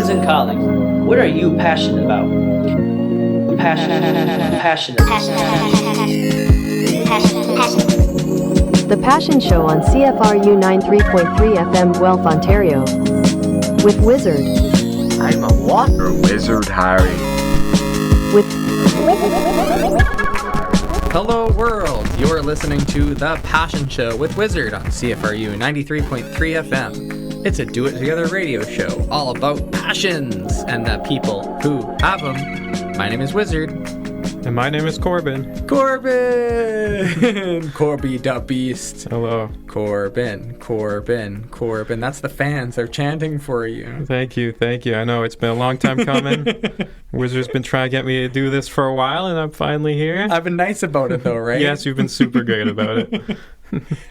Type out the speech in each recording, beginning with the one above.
Friends and colleagues, what are you passionate about? Passionate. The Passion Show on CFRU 93.3 FM Guelph, Ontario. With Wizard. I'm a water wizard, Harry. With Hello world! You're listening to The Passion Show with Wizard on CFRU 93.3 FM. It's a do-it-together radio show all about passions and the people who have them. My name is Wizard. And my name is Corbin. Corbin! Corby the Beast. Hello. Corbin. That's the fans. They're chanting for you. Thank you. I know it's been a long time coming. Wizard's been trying to get me to do this for a while, and I'm finally here. I've been nice about it, though, right? Yes, you've been super great about it.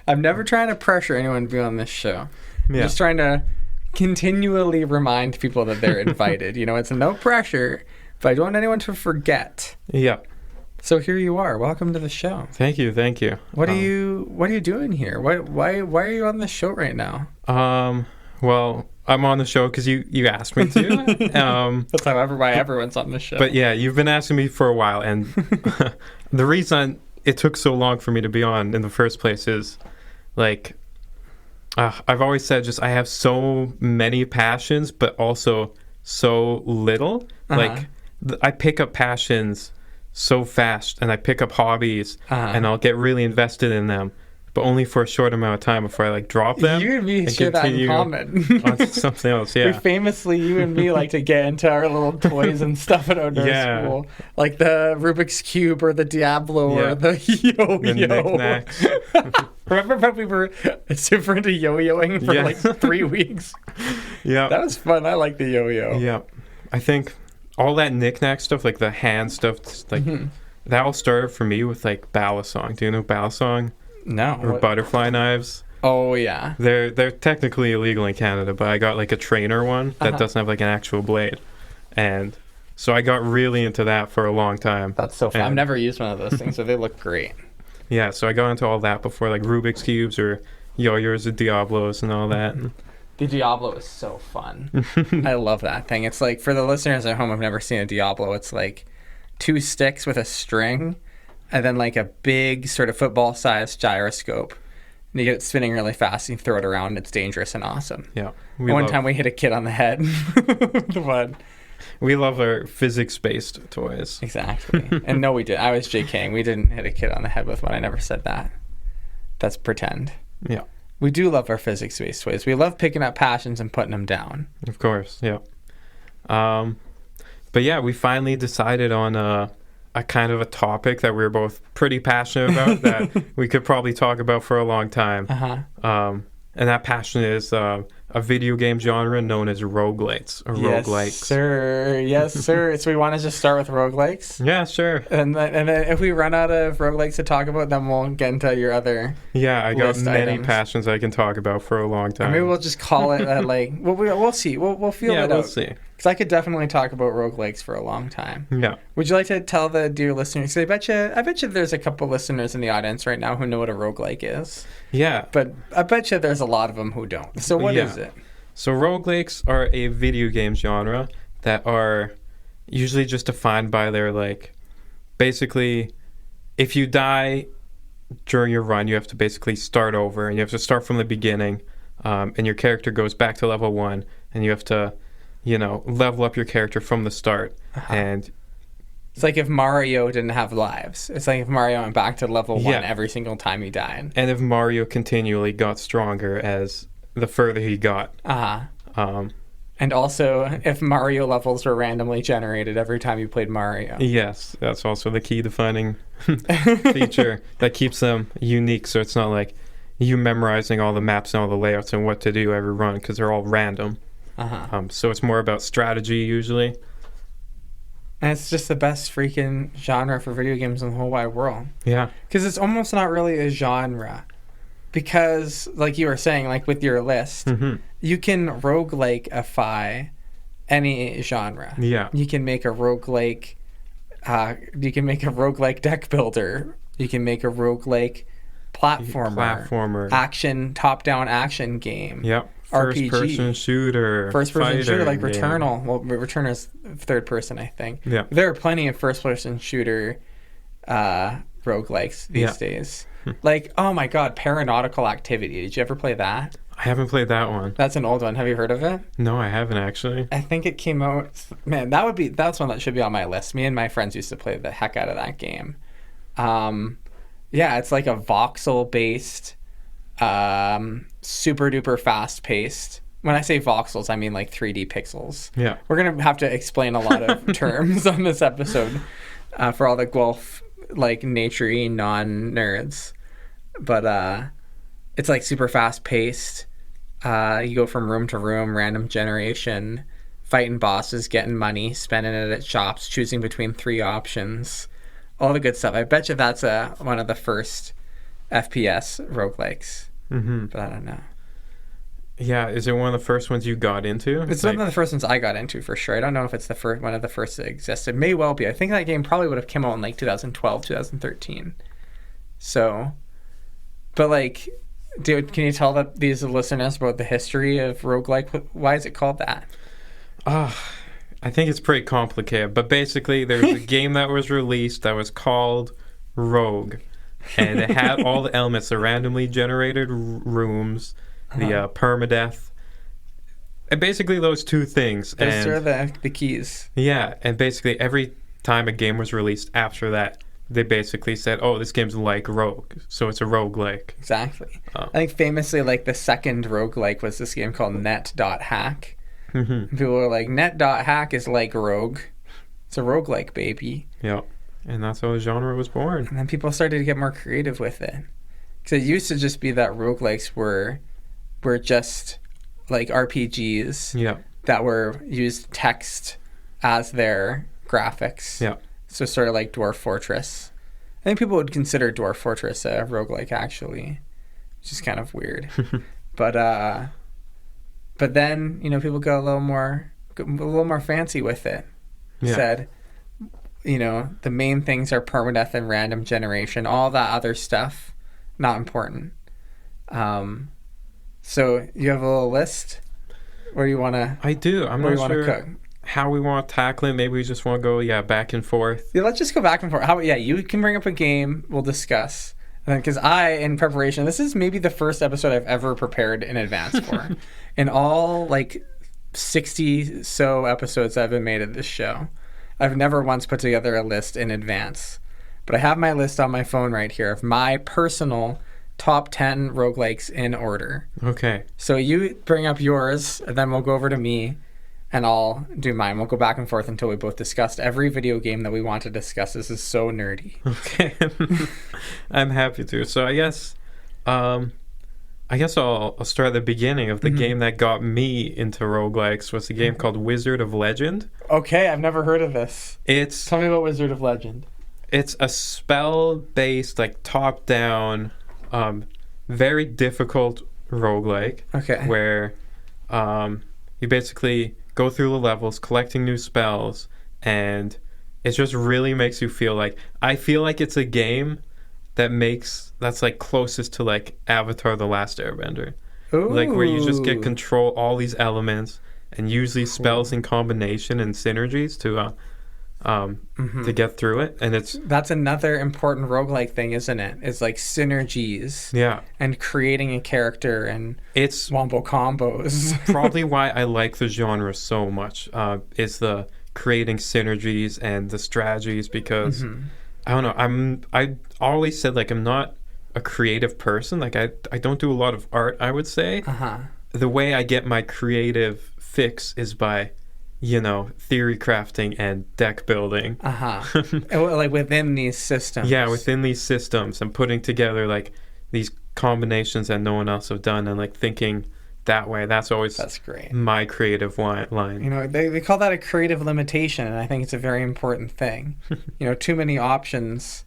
I'm never trying to pressure anyone to be on this show. I'm Yeah. just trying to continually remind people that they're invited. You know, it's no pressure, but I don't want anyone to forget. Yeah. So here you are. Welcome to the show. Thank you. What are you doing here? Why are you on the show right now? Well, I'm on the show because you asked me to. That's why everyone's on the show. But yeah, you've been asking me for a while, and the reason it took so long for me to be on in the first place is, like, I've always said just I have so many passions, but also so little. Like, I pick up passions so fast, and I pick up hobbies, and I'll get really invested in them, but only for a short amount of time before I like drop them. You and me share that in common. On something else, yeah. We famously, you and me, like to get into our little toys and stuff at our school, like the Rubik's Cube or the Diablo or the yo-yo. The knickknacks. Remember when we were super into yo-yoing for like 3 weeks? Yeah, that was fun. I like the yo-yo. Yeah, I think all that knick-knack stuff, like the hand stuff, like that all started for me with like balisong. Do you know balisong? No. Or butterfly knives. Oh yeah. They're technically illegal in Canada, but I got like a trainer one that doesn't have like an actual blade, and so I got really into that for a long time. That's so fun. I've never used one of those things, so they look great. Yeah, so I got into all that before, like Rubik's Cubes or yo-yos or Diablos and all that. The Diablo is so fun. I love that thing. It's like, for the listeners at home, I've never seen a Diablo. It's like 2 sticks with a string and then like a big sort of football-sized gyroscope. And you get it spinning really fast and you throw it around. It's dangerous and awesome. Yeah. One time we hit a kid on the head. Fun. We love our physics-based toys. Exactly. And no, we did. I was JKing. We didn't hit a kid on the head with one. I never said that. That's pretend. Yeah. We do love our physics-based toys. We love picking up passions and putting them down. Of course, yeah. But yeah, we finally decided on a kind of a topic that we were both pretty passionate about that we could probably talk about for a long time. And that passion is a video game genre known as roguelites or roguelikes. Yes, sir. So we want to just start with roguelikes? Yeah, sure. And then if we run out of roguelikes to talk about, then we'll get into your other I got many items. passions I can talk about for a long time. Or maybe we'll just call it we'll see. We'll feel it out. We'll see. Because I could definitely talk about roguelikes for a long time. Yeah. Would you like to tell the dear listeners? I bet you there's a couple listeners in the audience right now who know what a roguelike is. Yeah. But I bet you there's a lot of them who don't. So what is it? So roguelikes are a video game genre that are usually just defined by their, like, basically, if you die during your run, you have to basically start over, and you have to start from the beginning, and your character goes back to level 1, and you have to, level up your character from the start. And it's like if Mario didn't have lives. It's like if Mario went back to level 1 every single time he died. And if Mario continually got stronger as the further he got. And also, if Mario levels were randomly generated every time you played Mario. Yes, that's also the key defining feature that keeps them unique. So it's not like you memorizing all the maps and all the layouts and what to do every run, because they're all random. So it's more about strategy usually. And it's just the best freaking genre for video games in the whole wide world. Yeah. Because it's almost not really a genre. Because, like you were saying, like with your list, you can roguelike-ify any genre. Yeah. You can make a roguelike deck builder. You can make a roguelike platformer. Platformer. Action, top-down action game. Yep. RPG. first-person shooter, First-person shooter like game. Returnal. Well, Returnal's third-person, I think. Yeah. There are plenty of first-person shooter roguelikes these days. Like, oh my god, Paranautical Activity. Did you ever play that? I haven't played that one. That's an old one. Have you heard of it? No, I haven't actually. I think it came out. Man, that's one that should be on my list. Me and my friends used to play the heck out of that game. Yeah, it's like a voxel-based, super duper fast-paced. When I say voxels, I mean like 3D pixels. Yeah. We're gonna have to explain a lot of terms on this episode for all the Guelph like naturey non-nerds. But it's like super fast-paced. You go from room to room, random generation, fighting bosses, getting money, spending it at shops, choosing between 3 options. All the good stuff. I bet you that's one of the first FPS roguelikes. Mm-hmm. But I don't know. Yeah, is it one of the first ones you got into? It's one of the first ones I got into for sure. I don't know if it's the first one of the first that existed. It may well be. I think that game probably would have come out in like 2012, 2013. So, but like, dude, can you tell these listeners about the history of roguelike? Why is it called that? I think it's pretty complicated, but basically there's a game that was released that was called Rogue, and it had all the elements, the randomly generated rooms, the permadeath, and basically those 2 things. Those are the keys. Yeah, and basically every time a game was released after that, they basically said, oh, this game's like Rogue, so it's a roguelike. Exactly. I think famously, like, the second roguelike was this game called Net.hack. Mm-hmm. People were like, Net.hack is like Rogue. It's a roguelike, baby. Yeah, and that's how the genre was born. And then people started to get more creative with it. Because it used to just be that roguelikes were just like RPGs that were used text as their graphics. Yeah. So sort of like Dwarf Fortress. I think people would consider Dwarf Fortress a roguelike, actually, which is kind of weird. But then, you know, people got a little more fancy with it. Yeah. Said, you know, the main things are permadeath and random generation. All that other stuff, not important. So you have a little list? Where do you want to... I do. I'm not sure cook? how we want to tackle it. Maybe we just want to go, back and forth. Yeah, let's just go back and forth. You can bring up a game. We'll discuss. Because in preparation, this is maybe the first episode I've ever prepared in advance for. In all, like, 60 so episodes I've been made of this show, I've never once put together a list in advance. But I have my list on my phone right here of my personal top 10 roguelikes in order. Okay. So you bring up yours, and then we'll go over to me, and I'll do mine. We'll go back and forth until we both discussed every video game that we want to discuss. This is so nerdy. Okay. I'm happy to. So I guess I'll start at the beginning of the game that got me into roguelikes. Was a game called Wizard of Legend. Okay, I've never heard of this. Tell me about Wizard of Legend. It's a spell-based, like, top-down, very difficult roguelike. Okay. Where you basically go through the levels, collecting new spells, and it just really makes you feel like... I feel like it's a game that's like closest to like Avatar: The Last Airbender. Ooh. Like where you just get control all these elements and use these spells in combination and synergies to get through it. And that's another important roguelike thing, isn't it? It's like synergies. Yeah. And creating a character and it's wombo combos. probably why I like the genre so much. Is the creating synergies and the strategies, because I don't know, I always said, like, I'm not a creative person. Like, I don't do a lot of art, I would say. The way I get my creative fix is by, theory crafting and deck building. Like within these systems. Yeah, within these systems, and putting together, like, these combinations that no one else have done, and, like, thinking that way. That's great. My creative line. They call that a creative limitation, and I think it's a very important thing. Too many options.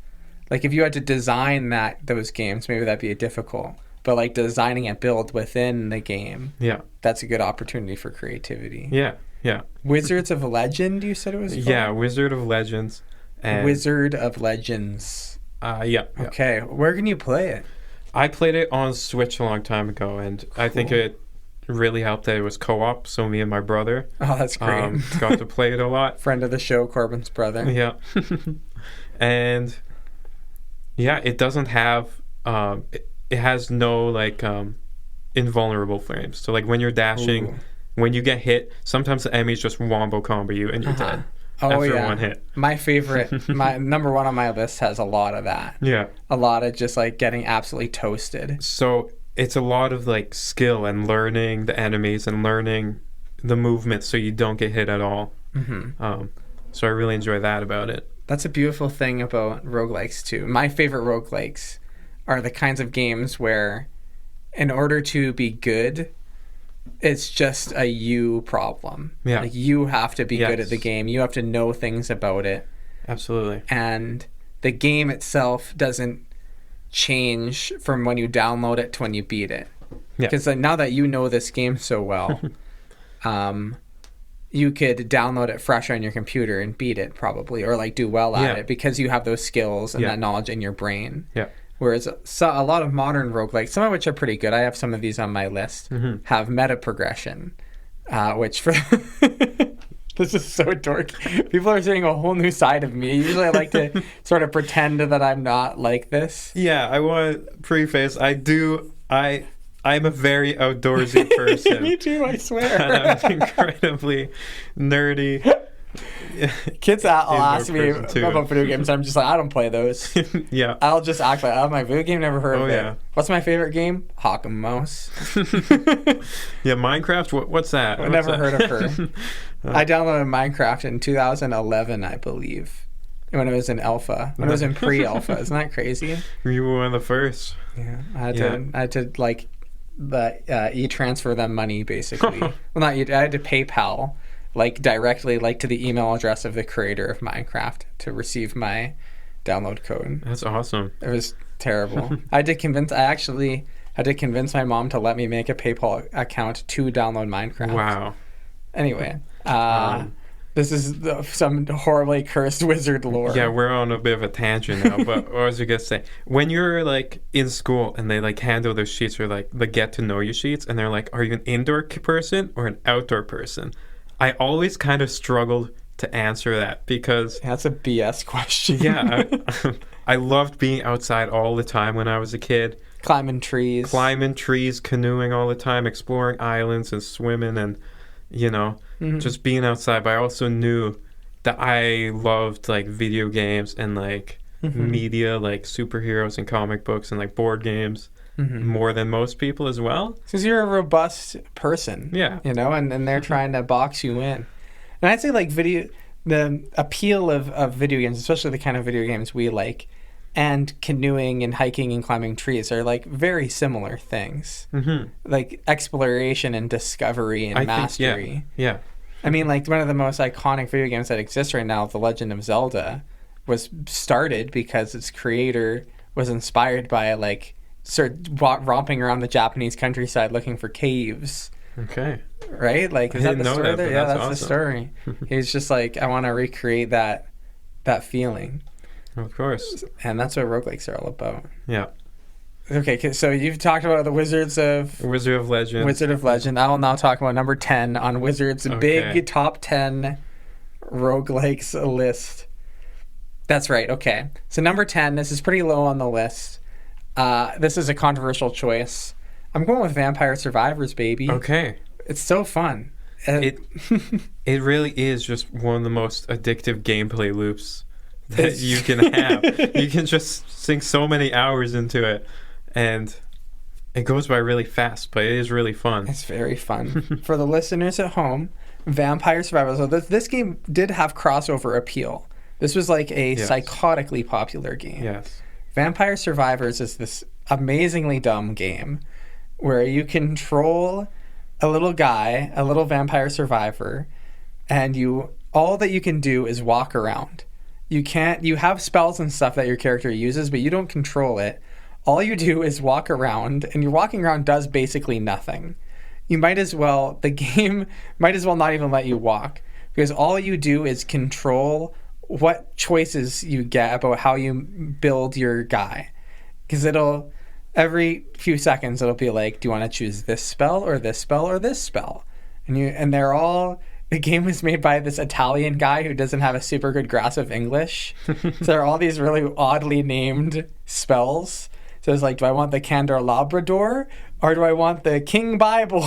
Like, if you had to design those games, maybe that'd be difficult. But, like, designing a build within the game, that's a good opportunity for creativity. Yeah. Wizards of Legend, you said it was called? Yeah, Wizard of Legends. Wizard of Legends. Yeah. Okay, where can you play it? I played it on Switch a long time ago, and I think really helped that it was co-op, so me and my brother Oh, that's great. got to play it a lot. Friend of the show, Corbin's brother. Yeah. And yeah, it doesn't have it has no like invulnerable frames. So like when you're dashing, Ooh. when you get hit, sometimes the enemies just wombo combo you and you're dead after one hit. My favorite, my number one on my list has a lot of that. Yeah. A lot of just like getting absolutely toasted. So it's a lot of like skill and learning the enemies and learning the movement so you don't get hit at all. So I really enjoy that about it. That's a beautiful thing about roguelikes too. My favorite roguelikes are the kinds of games where in order to be good, it's just a you problem. Yeah. Like you have to be Yes. good at the game. You have to know things about it. Absolutely. And the game itself doesn't change from when you download it to when you beat it. Yeah. Because now that you know this game so well, you could download it fresh on your computer and beat it probably, or like do well at Yeah. it because you have those skills and Yeah. that knowledge in your brain. Yeah. Whereas a lot of modern roguelikes, some of which are pretty good, I have some of these on my list, have meta progression, which for... This is so dorky. People are seeing a whole new side of me. Usually I like to sort of pretend that I'm not like this. Yeah, I want to preface, I'm a very outdoorsy person. Me too, I swear. And I'm incredibly nerdy. Kids will ask me person too. about video games. I'm just like, I don't play those. Yeah. I'll just act like, oh, my video game, never heard of it. Yeah. What's my favorite game? Hawk and Mouse. Yeah, Minecraft, what's that? I never heard of her. I downloaded Minecraft in 2011, I believe, when it was in alpha. When it was in pre-alpha. Isn't that crazy? You were one of the first. Yeah. I had to like e-transfer them money, basically. Well, not I had to PayPal, like directly, like to the email address of the creator of Minecraft to receive my download code. That's awesome. It was terrible. I actually had to convince my mom to let me make a PayPal account to download Minecraft. Wow. Anyway, this is some horribly cursed wizard lore. Yeah, we're on a bit of a tangent now, but what was I gonna say? When you're like in school and they like handle those sheets or like the get to know you sheets and they're like, are you an indoor person or an outdoor person? I always kind of struggled to answer that because That's a BS question. yeah, I loved being outside all the time when I was a kid. Climbing trees. Climbing trees, canoeing all the time, exploring islands and swimming and, you know, just being outside. But I also knew that I loved like video games and like media, like superheroes and comic books and like board games more than most people as well. Because you're a robust person. Yeah. You know, and they're trying to box you in. And I'd say like the appeal of video games, especially the kind of video games we like, and canoeing and hiking and climbing trees are like very similar things. Like exploration and discovery and mastery. Think, yeah. I mean, like one of the most iconic video games that exists right now, The Legend of Zelda, was started because its creator was inspired by like romping around the Japanese countryside looking for caves. Okay. Right? Like, is that the story there? Yeah, that's awesome. the story. He's just like, I want to recreate that feeling. Of course. And that's what roguelikes are all about. Yeah. Okay, so you've talked about the Wizard of Legend. I will now talk about number 10 on Wizards' big top 10 roguelikes list. That's right, okay. So number 10, this is pretty low on the list. This is a controversial choice. I'm going with Vampire Survivors, baby. Okay. It's so fun. It really is just one of the most addictive gameplay loops that you can have. You can just sink so many hours into it, and it goes by really fast, but it is really fun. It's very fun. For the listeners at home, Vampire Survivors. So this game did have crossover appeal. This was like a psychotically popular game. Yes. Vampire Survivors is this amazingly dumb game where you control a little guy, a little vampire survivor, and all that you can do is walk around. You have spells and stuff that your character uses, but you don't control it. All you do is walk around, and your walking around does basically nothing. The game might as well not even let you walk, because all you do is control what choices you get about how you build your guy. Because every few seconds it'll be like, do you want to choose this spell or this spell or this spell? And they're all, the game was made by this Italian guy who doesn't have a super good grasp of English. So there are all these really oddly named spells. So it's like, do I want the Candelabrador or do I want the King Bible?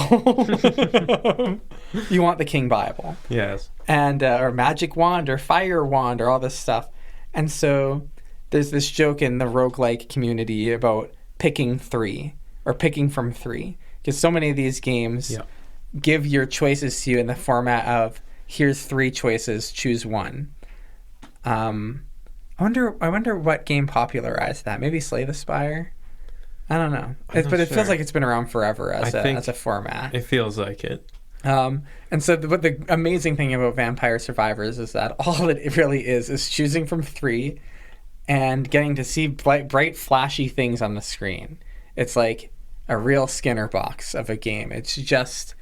You want the King Bible. Yes. And or Magic Wand or Fire Wand or all this stuff. And so there's this joke in the roguelike community about picking 3 or picking from 3. Because so many of these games give your choices to you in the format of, here's 3 choices, choose one. I wonder what game popularized that. Maybe Slay the Spire? I don't know. But it feels like it's been around forever as a format. It feels like it. And so what the amazing thing about Vampire Survivors is that all it really is choosing from 3 and getting to see bright, flashy things on the screen. It's like a real Skinner box of a game. It's just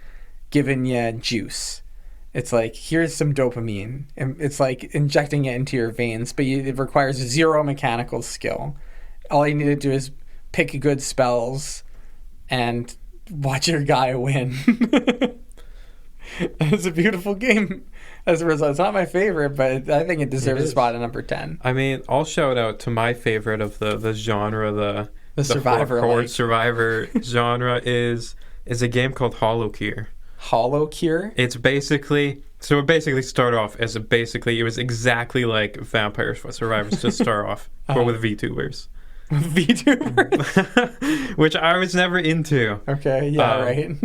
giving you juice. It's like, here's some dopamine. And it's like injecting it into your veins, but it requires 0 mechanical skill. All you need to do is pick good spells and watch your guy win. It's a beautiful game as a result. It's not my favorite, but I think it deserves a spot at number 10. I mean, I'll shout out to my favorite of the genre, the survivor horde survivor genre is a game called Hollow Cure. Hollow Cure? It basically started off as it was exactly like Vampire Survivors to start off, but with VTubers. VTubers? Which I was never into. Okay, yeah, right.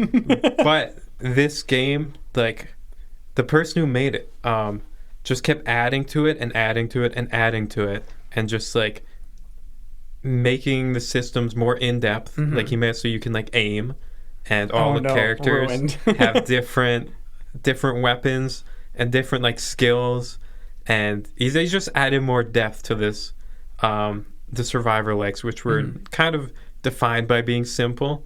But this game, like, the person who made it just kept adding to it and adding to it and adding to it, and just like making the systems more in-depth. Mm-hmm. Like, he made it so you can like aim, and all the characters have different weapons and different like skills, and he just added more depth to this the survivor likes, which were kind of defined by being simple.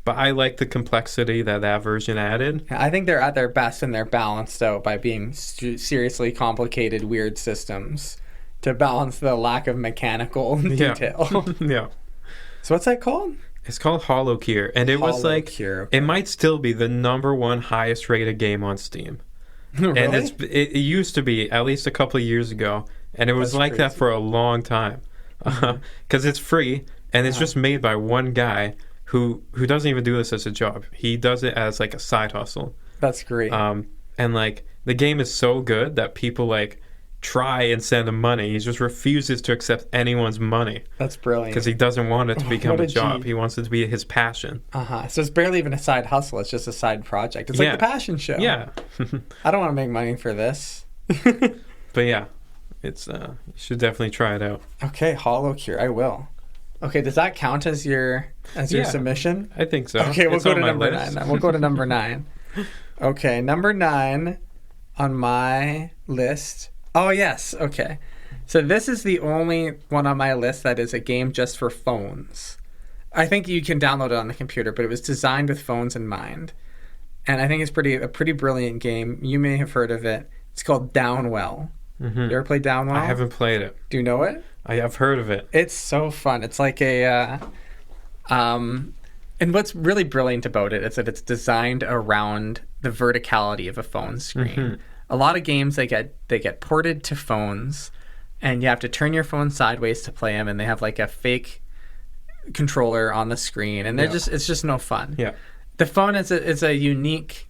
But I like the complexity that version added. I think they're at their best and they're balanced out by being seriously complicated, weird systems to balance the lack of mechanical detail. Yeah. So what's that called? It's called Hollow Cure, and it was like, Cure. It might still be the number 1 highest rated game on Steam. Really? And it used to be at least a couple of years ago, and it was like that for a long time. Because it's free, and it's just made by one guy who doesn't even do this as a job. He does it as like a side hustle. That's great. And like, the game is so good that people like try and send him money. He just refuses to accept anyone's money. That's brilliant. Because he doesn't want it to become a job. G. He wants it to be his passion. So it's barely even a side hustle. It's just a side project. It's like the Passion Show. Yeah. I don't want to make money for this. But yeah, it's you should definitely try it out. Okay, Hollow Cure. I will. Okay, does that count as your submission? I think so. Okay, we'll go to number list. 9 then. We'll go to number 9. Okay, number 9 on my list. Oh, yes. Okay. So this is the only one on my list that is a game just for phones. I think you can download it on the computer, but it was designed with phones in mind. And I think it's a pretty brilliant game. You may have heard of it. It's called Downwell. You ever played Downwell? I haven't played it. Do you know it? I've heard of it. It's so fun. It's like and what's really brilliant about it is that it's designed around the verticality of a phone screen. A lot of games, they get ported to phones, and you have to turn your phone sideways to play them, and they have like a fake controller on the screen, and it's just no fun. Yeah. The phone is a unique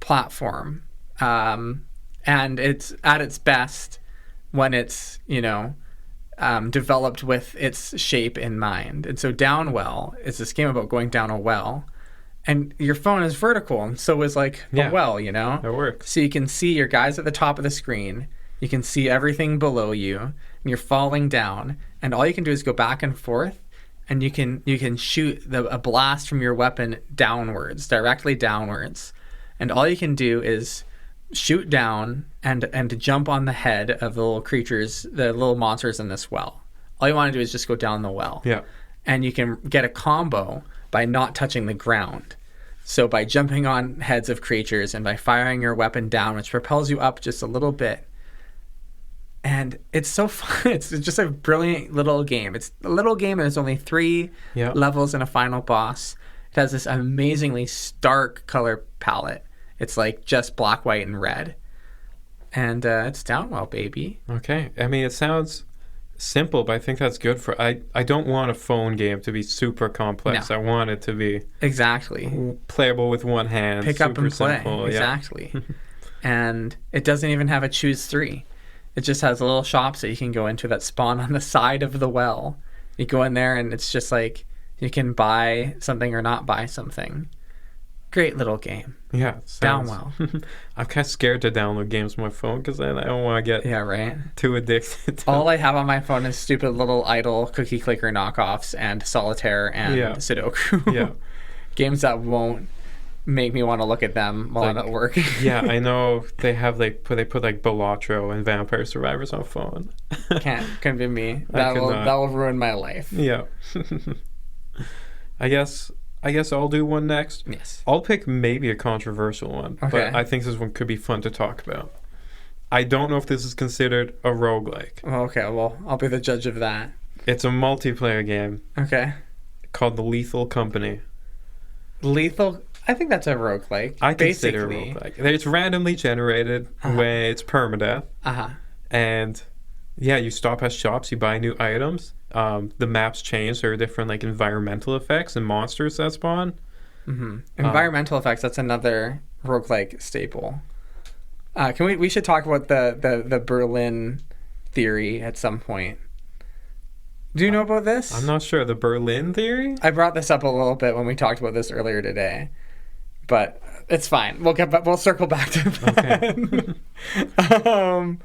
platform, and it's at its best when it's developed with its shape in mind. And so Downwell is this game about going down a well, and your phone is vertical, and so is like a well, It works. So you can see your guys at the top of the screen, you can see everything below you, and you're falling down, and all you can do is go back and forth, and you can shoot a blast from your weapon directly downwards, and all you can do is shoot down and to jump on the head of the little creatures, the little monsters in this well. All you want to do is just go down the well. Yeah. And you can get a combo by not touching the ground. So by jumping on heads of creatures and by firing your weapon down, which propels you up just a little bit, And it's so fun. It's just a brilliant little game. It's a little game, and there's only 3 levels and a final boss. It has this amazingly stark color palette. It's like just black, white, and red. And it's down well, baby. Okay. I mean, it sounds simple, but I think that's good for... I don't want a phone game to be super complex. No. I want it to be... Exactly. Playable with one hand. Pick up and play. Simple. Exactly. And it doesn't even have a choose 3. It just has little shops that you can go into that spawn on the side of the well. You go in there, and it's just like you can buy something or not buy something. Great little game. Yeah. Down well. I'm kind of scared to download games on my phone because I don't want to get too addicted to All I have on my phone is stupid little idle cookie clicker knockoffs and solitaire and Sudoku. Yeah. Games that won't make me want to look at them while I'm at work. Yeah, I know they have they put like Balatro and Vampire Survivors on phone. Couldn't be me. That will ruin my life. Yeah. I guess I'll do one next. Yes. I'll pick maybe a controversial one, Okay. but I think this one could be fun to talk about. I don't know if this is considered a roguelike. Okay, well, I'll be the judge of that. It's a multiplayer game Okay. called The Lethal Company. Lethal? I think that's a roguelike. I consider a roguelike. It's randomly generated when it's permadeath. Uh-huh. And yeah, you stop at shops, you buy new items. The maps change. There are different like environmental effects and monsters that spawn. Mm-hmm. Environmental effects, that's another roguelike staple. We should talk about the Berlin theory at some point. Do you know about this? I'm not sure. The Berlin theory? I brought this up a little bit when we talked about this earlier today, but it's fine. We'll circle back to that. Okay.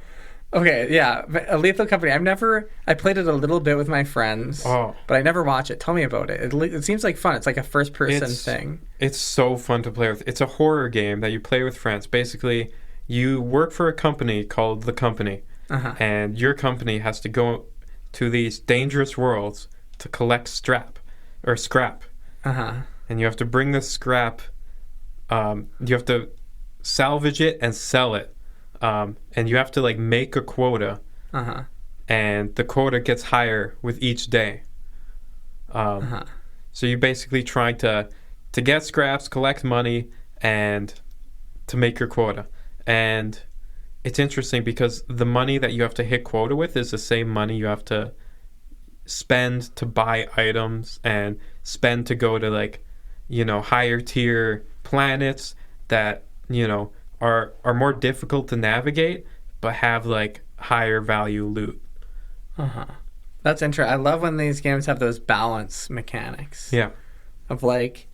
Okay, yeah. A Lethal Company. I played it a little bit with my friends, but I never watched it. Tell me about it. It seems like fun. It's like a first-person thing. It's so fun to play with. It's a horror game that you play with friends. Basically, you work for a company called The Company, and your company has to go to these dangerous worlds to collect scrap. And you have to bring this scrap. You have to salvage it and sell it. And you have to like make a quota, and the quota gets higher with each day. So you're basically trying to get scraps, collect money, and to make your quota. And it's interesting because the money that you have to hit quota with is the same money you have to spend to buy items and spend to go to like, higher tier planets that, are more difficult to navigate, but have like higher value loot. That's interesting. I love when these games have those balance mechanics. Yeah. Of like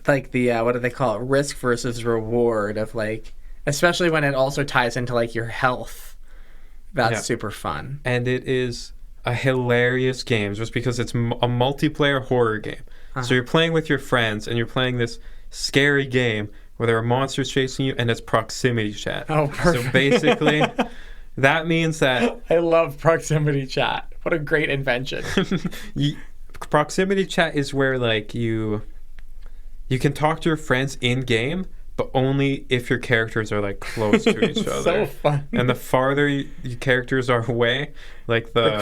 the what do they call it? Risk versus reward. Of like, especially when it also ties into like your health. That's super fun. And it is a hilarious game just because it's a multiplayer horror game. So you're playing with your friends and you're playing this scary game where there are monsters chasing you, and it's proximity chat. Oh, perfect. So basically, that means that... I love proximity chat. What a great invention. Proximity chat is where, like, you can talk to your friends in-game, but only if your characters are, like, close to each other. So fun. And the farther your characters are away, like, the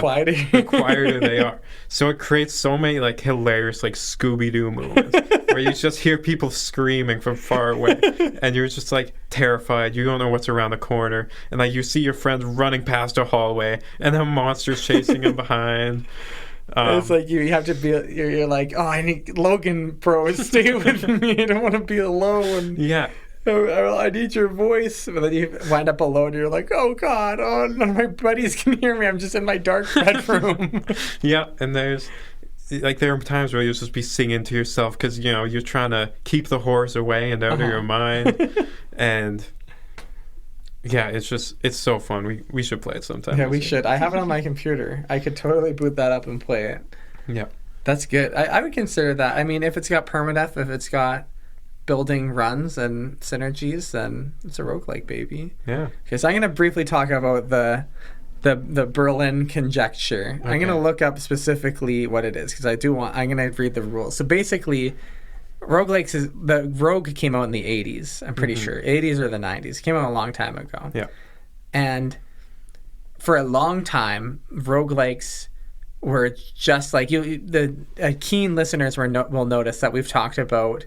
quieter they are. So it creates so many, like, hilarious, like, Scooby-Doo moments where you just hear people screaming from far away, and you're just, like, terrified. You don't know what's around the corner. And, like, you see your friends running past a hallway, and then monsters chasing them behind. It's like you have to be. You're like, oh, I need Logan, bro, stay with me. I don't want to be alone. Yeah. I need your voice. But then you wind up alone. And you're like, oh God, none of my buddies can hear me. I'm just in my dark bedroom. Yeah, and there are times where you'll just be singing to yourself because you're trying to keep the horrors away and out of your mind, and. Yeah, it's so fun. We should play it sometime. Yeah, we should. I have it on my computer. I could totally boot that up and play it. Yeah. That's good. I would consider that. I mean, if it's got permadeath, if it's got building runs and synergies, then it's a roguelike, baby. Yeah. Okay, so I'm going to briefly talk about the Berlin conjecture. Okay. I'm going to look up specifically what it is because I'm going to read the rules. So basically... Roguelikes the Rogue came out in the 80s, I'm pretty sure. 80s or the 90s. It came out a long time ago. Yeah. And for a long time, roguelikes were just like keen listeners will notice that we've talked about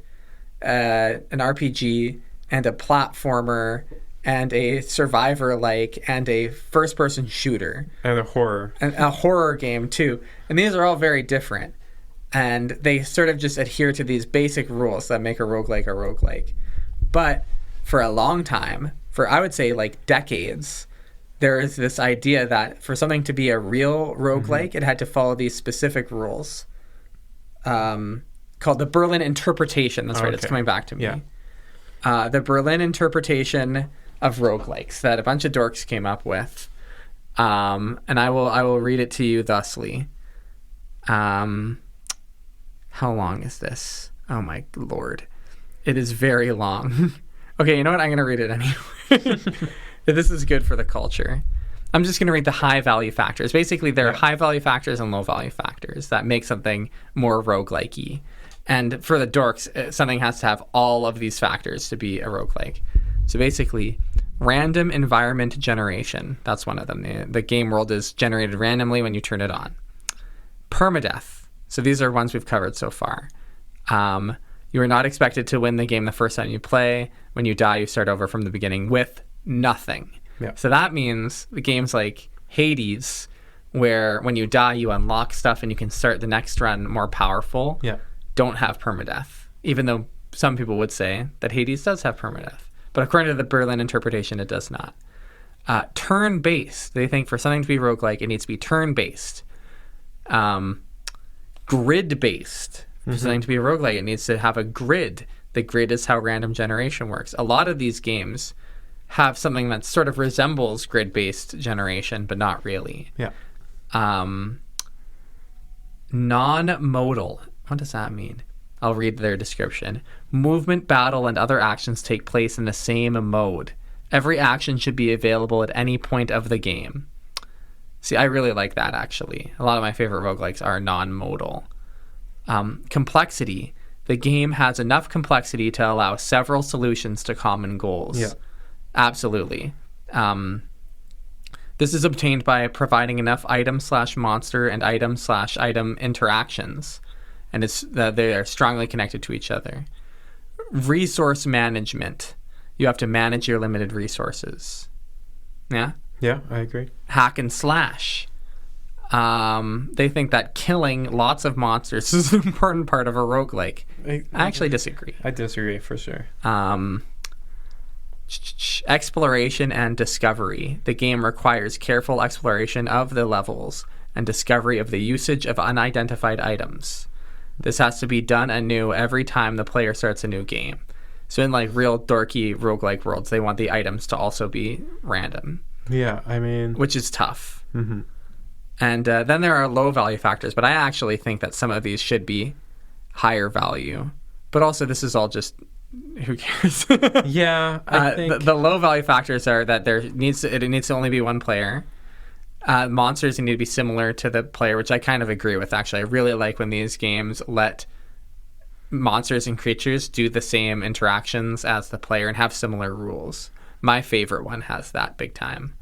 an RPG and a platformer and a survivor-like and a first-person shooter. And a horror. And a horror game, too. And these are all very different. And they sort of just adhere to these basic rules that make a roguelike. But for a long time, for I would say like decades, there is this idea that for something to be a real roguelike, it had to follow these specific rules called the Berlin interpretation. That's right, it's coming back to me. Yeah. The Berlin interpretation of roguelikes that a bunch of dorks came up with. And I will read it to you thusly. How long is this? Oh my lord. It is very long. Okay, you know what? I'm going to read it anyway. This is good for the culture. I'm just going to read the high value factors. Basically, there are high value factors and low value factors that make something more roguelike-y. And for the dorks, something has to have all of these factors to be a roguelike. So basically, random environment generation. That's one of them. The game world is generated randomly when you turn it on. Permadeath. So these are ones we've covered so far. You are not expected to win the game the first time you play. When you die, you start over from the beginning with nothing. Yeah. So that means the games like Hades, where when you die, you unlock stuff and you can start the next run more powerful, don't have permadeath. Even though some people would say that Hades does have permadeath. But according to the Berlin interpretation, it does not. Turn-based. They think for something to be roguelike, it needs to be turn-based. Grid-based. For something to be a roguelike, it needs to have a grid. The grid is how random generation works. A lot of these games have something that sort of resembles grid-based generation, but not really. Yeah. Non-modal. What does that mean? I'll read their description. Movement, battle, and other actions take place in the same mode. Every action should be available at any point of the game. See, I really like that, actually. A lot of my favorite roguelikes are non-modal. Complexity. The game has enough complexity to allow several solutions to common goals. Yeah. Absolutely. This is obtained by providing enough item/monster and item/item interactions. And they are strongly connected to each other. Resource management. You have to manage your limited resources. Yeah? Yeah, I agree. Hack and slash. They think that killing lots of monsters is an important part of a roguelike. I actually disagree. I disagree, for sure. Exploration and discovery. The game requires careful exploration of the levels and discovery of the usage of unidentified items. This has to be done anew every time the player starts a new game. So in like real dorky roguelike worlds, they want the items to also be random. Yeah, I mean... Which is tough. Mm-hmm. And then there are low value factors, but I actually think that some of these should be higher value. But also this is all just... Who cares? Yeah, I think... The low value factors are that it needs to only be one player. Monsters need to be similar to the player, which I kind of agree with, actually. I really like when these games let monsters and creatures do the same interactions as the player and have similar rules. My favorite one has that big time.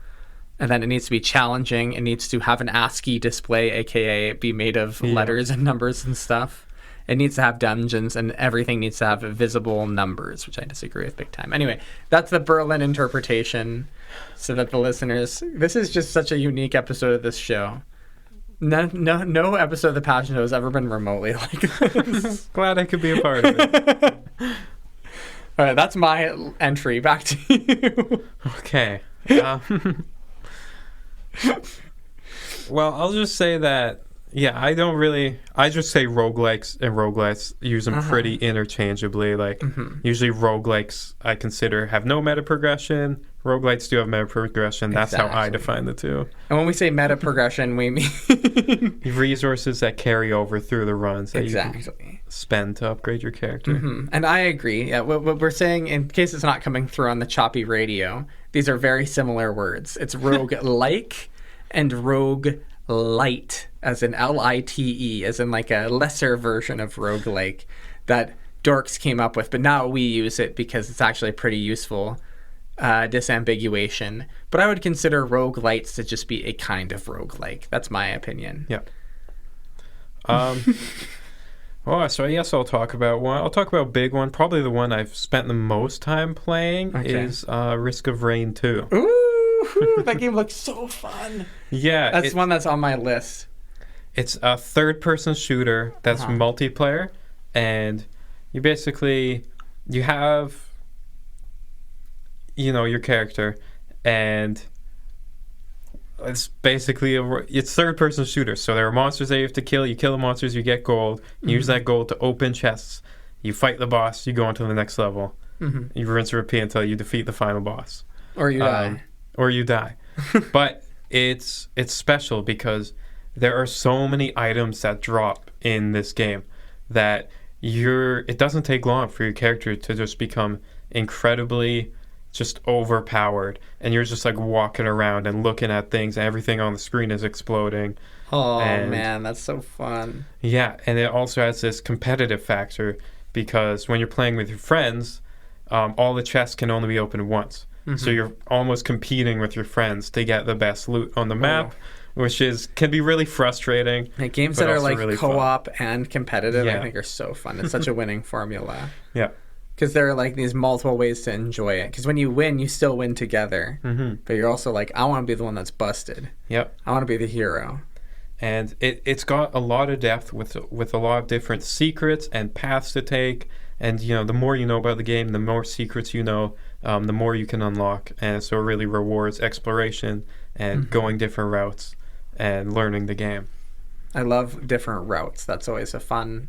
And then it needs to be challenging. It needs to have an ASCII display, aka be made of letters and numbers and stuff. It needs to have dungeons, and everything needs to have visible numbers, which I disagree with big time. Anyway, that's the Berlin interpretation, so that the listeners... This is just such a unique episode of this show. No episode of The Passion Show has ever been remotely like this. Glad I could be a part of it. All right, that's my entry. Back to you. Okay. Well, I'll just say that, I just say roguelikes and roguelites, use them pretty interchangeably. Like, usually roguelikes I consider have no meta progression. Roguelites do have meta progression. That's how I define the two. And when we say meta progression, we mean resources that carry over through the runs that you can spend to upgrade your character. And I agree. Yeah, what we're saying, in case it's not coming through on the choppy radio, these are very similar words. It's roguelike and roguelite, as in Lite, as in like a lesser version of roguelike that dorks came up with, but now we use it because it's actually pretty useful disambiguation. But I would consider roguelites to just be a kind of roguelike. That's my opinion. Yeah. Oh, so I guess I'll talk about one. I'll talk about a big one. Probably the one I've spent the most time playing is Risk of Rain 2. Ooh, that game looks so fun. Yeah. That's one that's on my list. It's a third-person shooter that's multiplayer, and you basically, you have, your character, and it's basically it's third-person shooter. So there are monsters that you have to kill. You kill the monsters, you get gold. You use that gold to open chests. You fight the boss. You go on to the next level. You rinse and repeat until you defeat the final boss. Or you die. Or you die. But it's special because there are so many items that drop in this game that it doesn't take long for your character to just become incredibly just overpowered, and you're just like walking around and looking at things, and everything on the screen is exploding. Oh, man, that's so fun. Yeah, and it also has this competitive factor because when you're playing with your friends, all the chests can only be opened once. So you're almost competing with your friends to get the best loot on the map, which can be really frustrating. Like games that are like really co-op and competitive, Yeah. I think are so fun. It's such a winning formula. Yeah. Because there are like these multiple ways to enjoy it. Because when you win, you still win together. But you're also like, I want to be the one that's busted. Yep. I want to be the hero. And it's got a lot of depth with a lot of different secrets and paths to take. And, the more you know about the game, the more secrets you know, the more you can unlock. And so it really rewards exploration and going different routes and learning the game. I love different routes. That's always a fun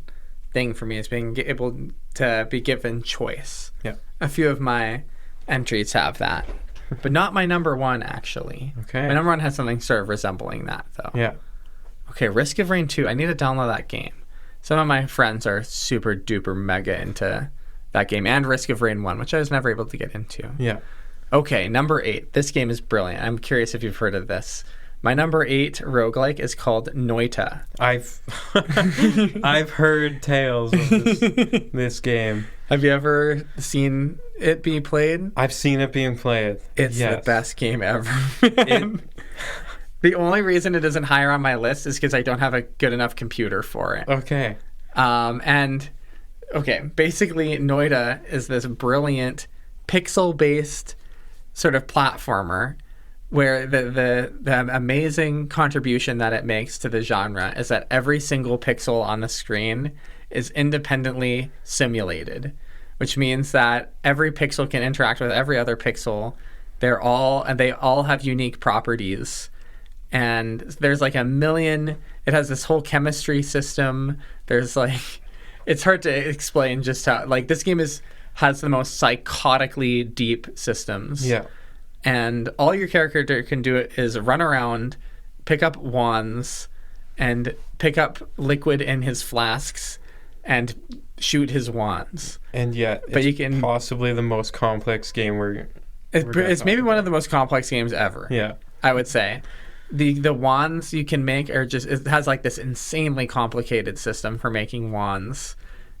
thing for me, is being able to be given choice. Yeah. A few of my entries have that. But not my number one, actually. Okay. My number one has something sort of resembling that, though. Yeah. Okay, Risk of Rain 2. I need to download that game. Some of my friends are super duper mega into that game, and Risk of Rain 1, which I was never able to get into. Yeah. Okay, number 8. This game is brilliant. I'm curious if you've heard of this. My number 8 roguelike is called Noita. I've heard tales of this game. Have you ever seen it be played? I've seen it being played. It's the best game ever. The only reason it isn't higher on my list is because I don't have a good enough computer for it. Okay. Basically, Noita is this brilliant pixel-based sort of platformer where the amazing contribution that it makes to the genre is that every single pixel on the screen is independently simulated, which means that every pixel can interact with every other pixel. They all have unique properties. And there's like a million, it has this whole chemistry system. There's like, it's hard to explain just how, like, this game has the most psychotically deep systems. Yeah. And all your character can do is run around, pick up wands, and pick up liquid in his flasks, and shoot his wands. And yet, it's possibly the most complex game it's maybe one of the most complex games ever. Yeah. I would say. The wands you can make it has like this insanely complicated system for making wands,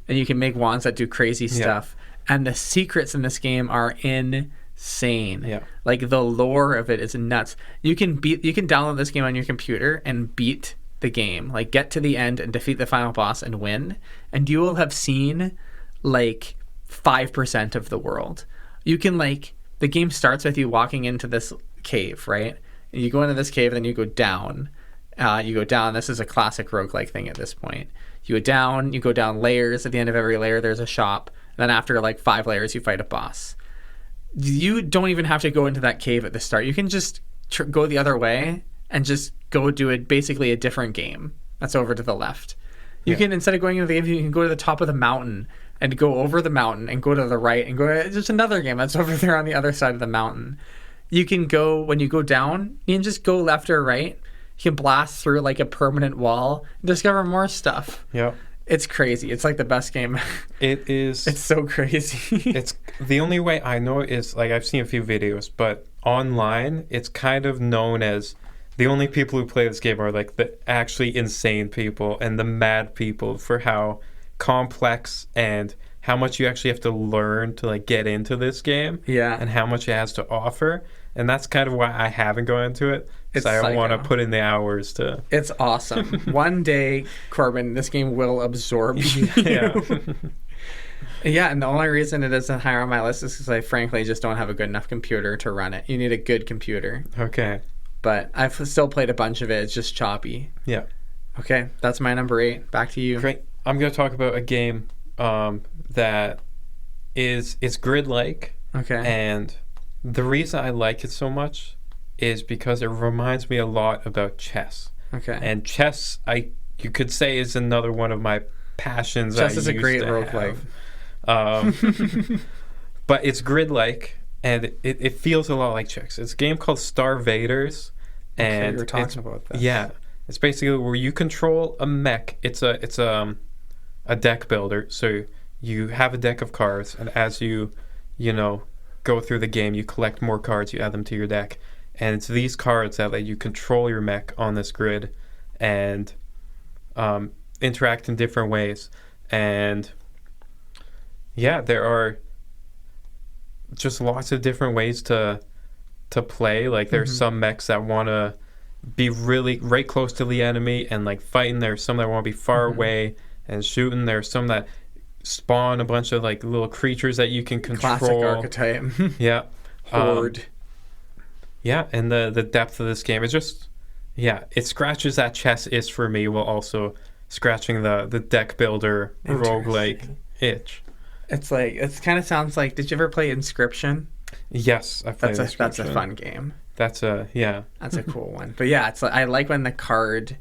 and you can make wands that do crazy stuff. And the secrets in this game are insane. Yeah. Like the lore of it is nuts. You can download this game on your computer and beat the game, like get to the end and defeat the final boss and win, and you will have seen like 5% of the world. You can the game starts with you walking into this cave, right? You go into this cave, then you go down. This is a classic roguelike thing at this point. You go down layers. At the end of every layer, there's a shop. And then after 5 layers, you fight a boss. You don't even have to go into that cave at the start. You can just go the other way and just go do basically a different game. That's over to the left. You can, instead of going into the cave, you can go to the top of the mountain and go over the mountain and go to the right and go to just another game that's over there on the other side of the mountain. You can go, when you go down, you can just go left or right. You can blast through a permanent wall and discover more stuff. Yeah. It's crazy. It's like the best game. It is. It's so crazy. It's the only way I know is I've seen a few videos, but online it's kind of known as the only people who play this game are the actually insane people and the mad people for how complex and how much you actually have to learn to like get into this game. Yeah. And how much it has to offer. And that's kind of why I haven't gone into it. Because I don't want to put in the hours to... It's awesome. One day, Corbin, this game will absorb you. Yeah. Yeah, and the only reason it isn't higher on my list is because I frankly just don't have a good enough computer to run it. You need a good computer. Okay. But I've still played a bunch of it. It's just choppy. Yeah. Okay, that's my number 8. Back to you. Great. I'm going to talk about a game that it's grid-like. Okay. And the reason I like it so much is because it reminds me a lot about chess. Okay. And chess, you could say, is another one of my passions. Chess is a great roguelike. But it's grid-like, and it feels a lot like chess. It's a game called Star Vaders, and you were talking about this. Yeah, it's basically where you control a mech. It's a deck builder. So you have a deck of cards, and as you go through the game, you collect more cards. You add them to your deck, and it's these cards that let you control your mech on this grid, and interact in different ways. And yeah, there are just lots of different ways to play. Like there's some mechs that want to be really right close to the enemy and like fighting. There's some that want to be far away and shooting. There's some that spawn a bunch of like little creatures that you can control. Classic archetype. Yeah. Horde. Yeah, and the depth of this game is just, it scratches that chess itch for me while also scratching the deck builder roguelike itch. It's like, it kind of sounds like, did you ever play Inscription? Yes, I've played That's a fun game. That's a cool one. But yeah, it's I like when the card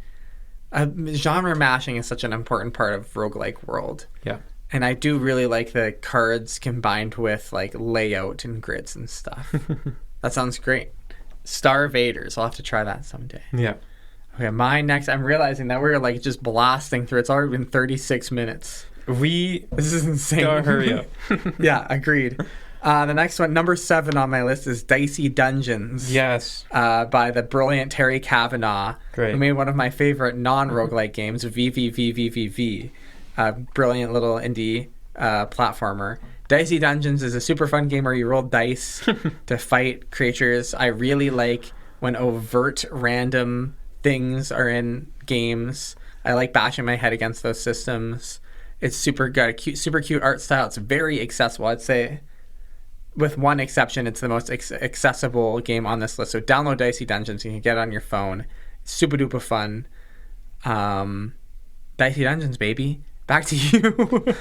genre mashing is such an important part of roguelike world. Yeah. And I do really like the cards combined with like layout and grids and stuff. That sounds great. Star Vaders. I'll have to try that someday. Yeah. Okay, my next. I'm realizing that we're like just blasting through. It's already been 36 minutes. This is insane. Gotta hurry up. Yeah, agreed. The next one, number 7 on my list, is Dicey Dungeons. Yes. By the brilliant Terry Kavanagh. Great. Who made one of my favorite non-roguelike games, VVVVVV. Brilliant little indie platformer. Dicey Dungeons is a super fun game where you roll dice to fight creatures. I really like when overt random things are in games. I like bashing my head against those systems. It's super good, super cute art style. It's very accessible. I'd say, with one exception, it's the most accessible game on this list. So download Dicey Dungeons. You can get it on your phone. It's super duper fun. Dicey Dungeons, baby. Back to you.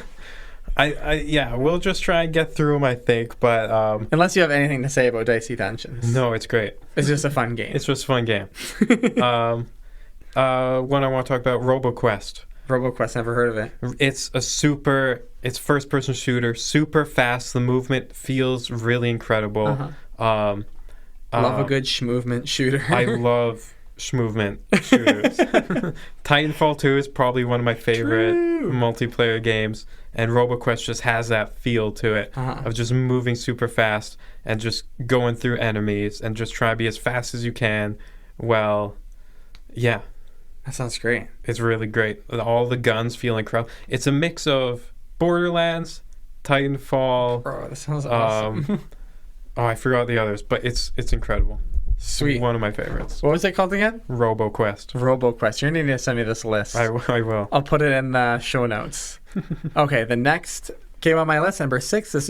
We'll just try and get through them, I think. But unless you have anything to say about Dicey Dungeons. No, it's great. It's just a fun game. It's just a fun game. One I want to talk about, RoboQuest. RoboQuest, never heard of it. It's first-person shooter, super fast. The movement feels really incredible. Love a good schmovement shooter. I love schmovement shooters. Titanfall 2 is probably one of my favorite multiplayer games, and RoboQuest just has that feel to it of just moving super fast and just going through enemies and just try to be as fast as you can. Well, yeah. That sounds great. It's really great. All the guns feel incredible. It's a mix of Borderlands, Titanfall. Bro, that sounds awesome. I forgot the others, but it's incredible. Sweet. One of my favorites. What was it called again? RoboQuest. RoboQuest. You're going to need to send me this list. I will. I'll put it in the show notes. Okay, the next game on my list, number 6. This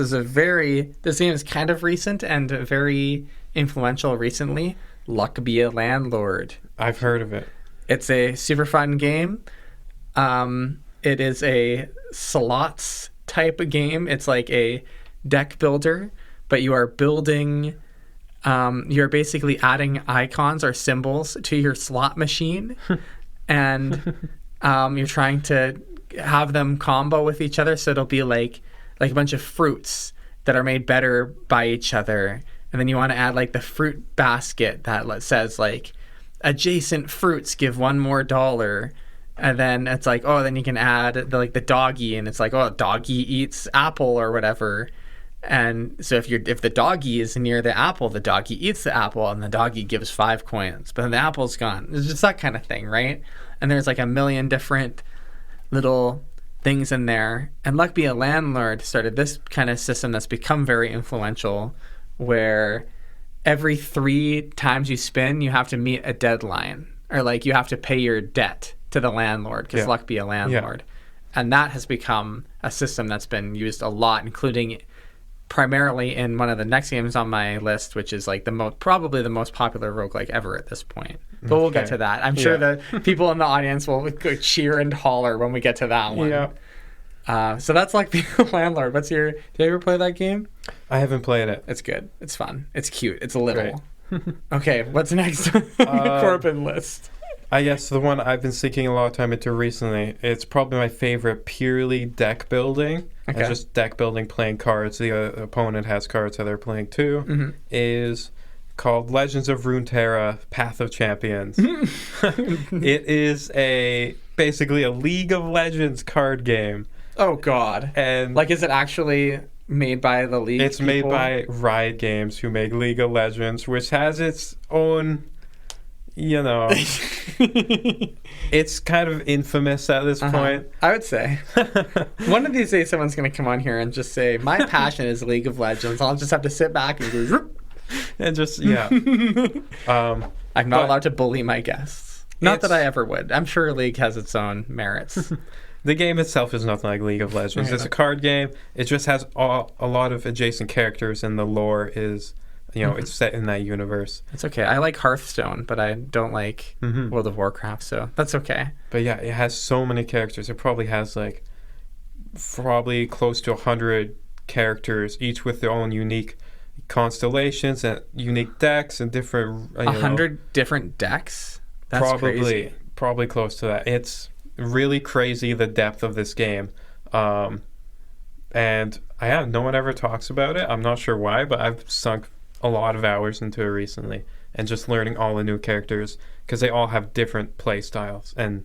game is kind of recent and very influential recently. Luck Be a Landlord. I've heard of it. It's a super fun game. It is a slots type of game. It's like a deck builder, but you are building... you're basically adding icons or symbols to your slot machine, and you're trying to have them combo with each other. So it'll be like a bunch of fruits that are made better by each other, and then you want to add like the fruit basket that says like adjacent fruits give $1 more. And then it's like, then you can add the doggy, and it's like, doggy eats apple or whatever. And so if the doggy is near the apple, the doggy eats the apple, and the doggy gives 5 coins. But then the apple's gone. It's just that kind of thing, right? And there's like a million different little things in there. And Luck Be a Landlord started this kind of system that's become very influential, where every 3 times you spin, you have to meet a deadline, or like you have to pay your debt to the landlord, because Luck Be a Landlord. And that has become a system that's been used a lot, including primarily in one of the next games on my list, which is like probably the most popular roguelike ever at this point. But we'll get to that. I'm sure the people in the audience will go cheer and holler when we get to that one. Yeah. So that's like the Landlord. Did you ever play that game? I haven't played it. It's good. It's fun. It's cute. It's little. Okay, what's next on the Corbin list? I guess the one I've been sinking a lot of time into recently, it's probably my favorite purely deck building. Okay. And just deck building, playing cards. The opponent has cards that they're playing too. Is called Legends of Runeterra: Path of Champions. It is basically a League of Legends card game. Oh God! And like, is it actually made by the League? It's made by Riot Games, who make League of Legends, which has its own, it's kind of infamous at this point. I would say. One of these days someone's going to come on here and just say, my passion is League of Legends. I'll just have to sit back and go, and just, I'm not allowed to bully my guests. Not that I ever would. I'm sure League has its own merits. The game itself is nothing like League of Legends. It's a card game. It just has a lot of adjacent characters, and the lore is, it's set in that universe. It's okay. I like Hearthstone, but I don't like World of Warcraft, so that's okay. But yeah, it has so many characters. It probably has probably close to 100 characters, each with their own unique constellations and unique decks and different. 100 different decks? That's crazy. Probably close to that. It's really crazy, the depth of this game. And no one ever talks about it. I'm not sure why, but I've sunk a lot of hours into it recently, and just learning all the new characters, because they all have different play styles. And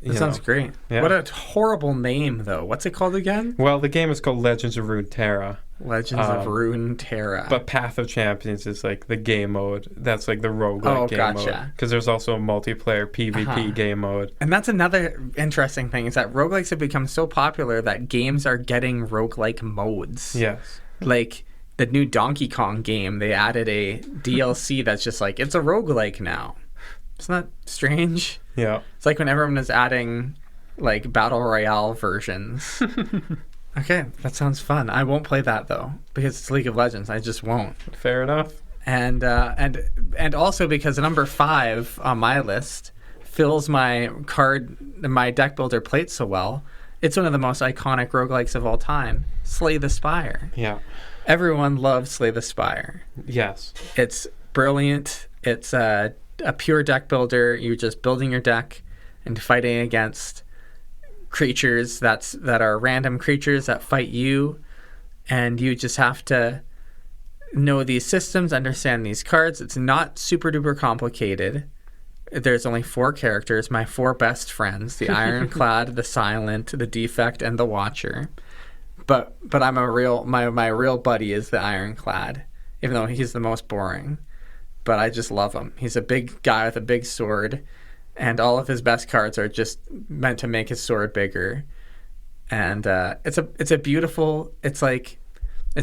that sounds great. Yeah. What a horrible name, though. What's it called again? Well, the game is called Legends of Runeterra. Legends of Runeterra. But Path of Champions is like the game mode. That's like the roguelike game mode. Because there's also a multiplayer PvP game mode. And that's another interesting thing, is that roguelikes have become so popular that games are getting roguelike modes. Yes. Like the new Donkey Kong game, they added a DLC that's just like, it's a roguelike now. Isn't that strange? Yeah. It's like when everyone is adding like Battle Royale versions. Okay, that sounds fun. I won't play that though, because it's League of Legends. I just won't. Fair enough. And also because number 5 on my list fills my deck builder plate so well. It's one of the most iconic roguelikes of all time. Slay the Spire. Yeah. Everyone loves Slay the Spire. Yes. It's brilliant. It's a pure deck builder. You're just building your deck and fighting against creatures that are random creatures that fight you, and you just have to know these systems, understand these cards. It's not super duper complicated. There's only 4 characters, my 4 best friends: the Ironclad, the Silent, the Defect, and the Watcher. But I'm my real buddy is the Ironclad, even though he's the most boring. But I just love him. He's a big guy with a big sword, and all of his best cards are just meant to make his sword bigger. And it's a beautiful. It's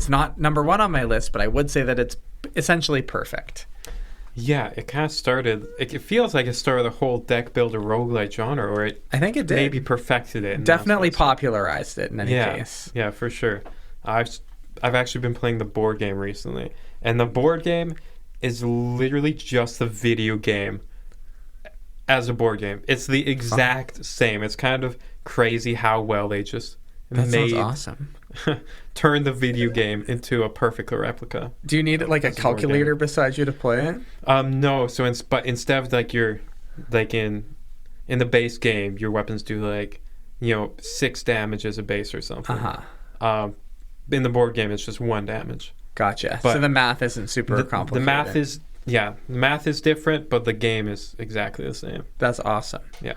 not number 1 on my list, but I would say that it's essentially perfect. Yeah, it kind of started. It feels like it started the whole deck builder roguelite genre, or I think it did. Maybe perfected it. Definitely popularized it in any case. Yeah, for sure. I've actually been playing the board game recently, and the board game is literally just the video game as a board game. It's the exact same. It's kind of crazy how well they just sounds awesome. Turn the video game into a perfect replica. Do you need like a calculator beside you to play it? No. So but instead of like your in the base game, your weapons do 6 damage as a base or something. In the board game, it's just 1 damage. Gotcha. But so the math isn't super complicated. The math is different, but the game is exactly the same. That's awesome. Yeah.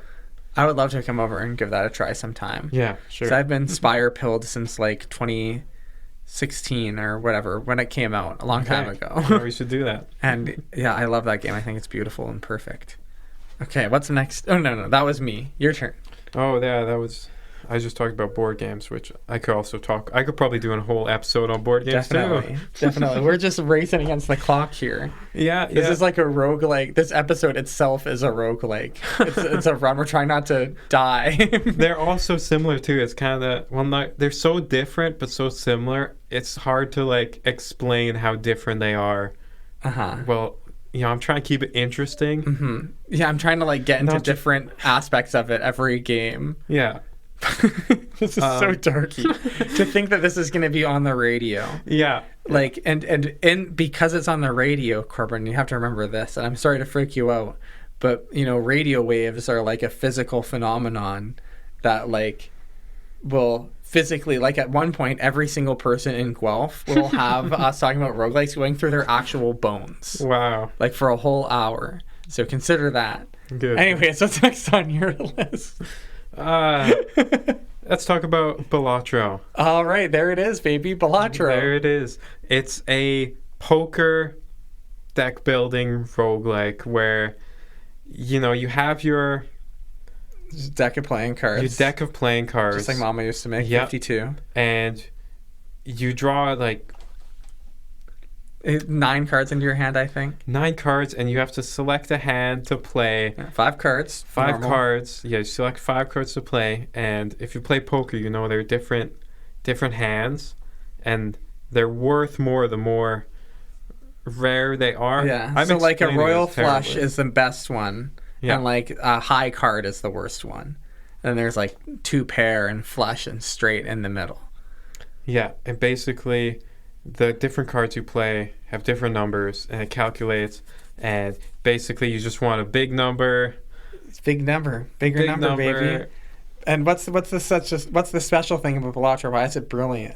I would love to come over and give that a try sometime. Yeah, sure. So I've been Spire pilled since 2016 or whatever, when it came out a long time ago. Yeah, we should do that. And yeah, I love that game. I think it's beautiful and perfect. Okay, what's next? Oh, no, that was me. Your turn. Oh, yeah, that was I just talked about board games, which I could also talk. I could probably do a whole episode on board games Definitely. too. Definitely. We're just racing against the clock here. Yeah, This is like a roguelike. This episode itself is a roguelike. It's a run. We're trying not to die. They're all so similar too. It's kind of they're so different but so similar. It's hard to like explain how different they are. Well, I'm trying to keep it interesting. Yeah, I'm trying to like get into different aspects of it every game. Yeah. This is so darky. To think that this is going to be on the radio. Yeah. Like and because it's on the radio, Corbin, you have to remember this, and I'm sorry to freak you out, but radio waves are like a physical phenomenon that like will physically, like at one point every single person in Guelph will have us talking about roguelikes going through their actual bones. Wow. Like for a whole hour. So consider that. Good. Anyways, what's next on your list? Let's talk about Balatro. All right, there it is, baby. Balatro. There it is. It's a poker deck building roguelike where you have your deck of playing cards. Your deck of playing cards. Just like Mama used to make. Yep. 52. And you draw like 9 cards into your hand, I think. 9 cards, and you have to select a hand to play. 5 cards. 5 normal. cards. Yeah, you select 5 cards to play. And if you play poker, there are different hands, and they're worth more the more rare they are. Yeah. So like a royal flush is the best one. Yeah. And like a high card is the worst one. And there's like 2 pair and flush and straight in the middle. Yeah, and basically the different cards you play have different numbers, and it calculates, and basically you just want a big number. It's big number. Bigger number, baby. And what's the special thing about Balatro? Why is it brilliant?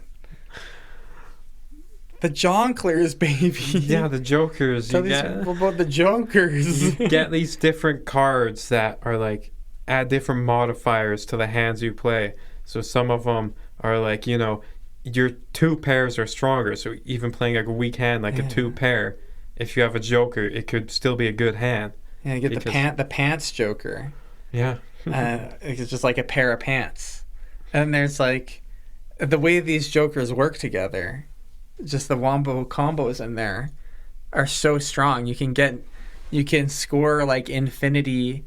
The Jonglers, baby. Yeah, the Jokers. Tell these people about the Jokers. You get these different cards that are like add different modifiers to the hands you play. So some of them are like, your 2 pairs are stronger. So even playing like a weak hand, like a 2 pair, if you have a Joker, it could still be a good hand. Yeah, you get the pants Joker. Yeah. It's just like a pair of pants. And there's like the way these Jokers work together. Just the wombo combos in there are so strong. You can score like infinity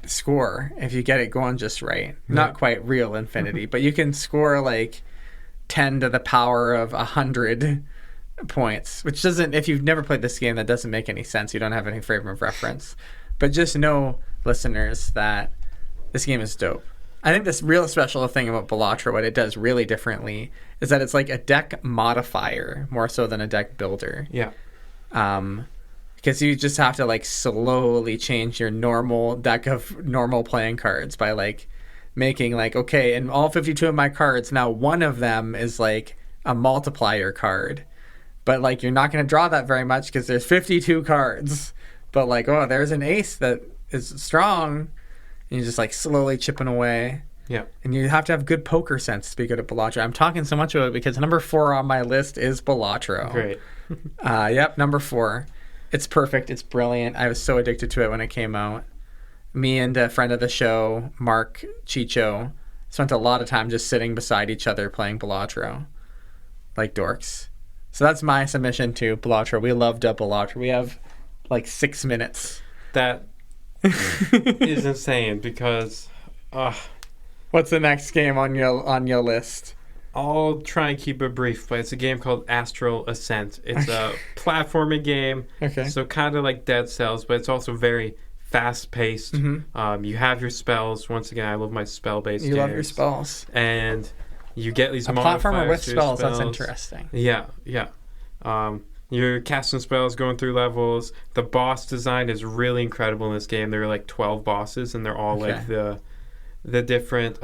score if you get it going just right. Yeah. Not quite real infinity, but you can score like 10 to the power of 100 points, which doesn't, if you've never played this game, that doesn't make any sense. You don't have any frame of reference. But just know, listeners, that this game is dope. I think this real special thing about Balatro, what it does really differently, is that it's like a deck modifier more so than a deck builder. Yeah. Because you just have to like slowly change your normal deck of normal playing cards by like making like, okay, in all 52 of my cards, now one of them is like a multiplier card. But like you're not going to draw that very much because there's 52 cards. But like, oh, there's an ace that is strong. And you're just like slowly chipping away. Yeah. And you have to have good poker sense to be good at Balatro. I'm talking so much about it because number 4 on my list is Balatro. Great. Yep, number 4. It's perfect. It's brilliant. I was so addicted to it when it came out. Me and a friend of the show, Mark Chicho, spent a lot of time just sitting beside each other playing Balatro. Like dorks. So that's my submission to Balatro. We loved Balatro. We have like 6 minutes. That is insane because what's the next game on your list? I'll try and keep it brief, but it's a game called Astral Ascent. It's a platforming game, so kind of like Dead Cells, but it's also very fast-paced. Mm-hmm. You have your spells. Once again, I love my spell-based games. You love your spells. And you get these modifiers. A platformer with spells. That's interesting. Yeah. You're casting spells, going through levels. The boss design is really incredible in this game. There are like 12 bosses, and they're all like the different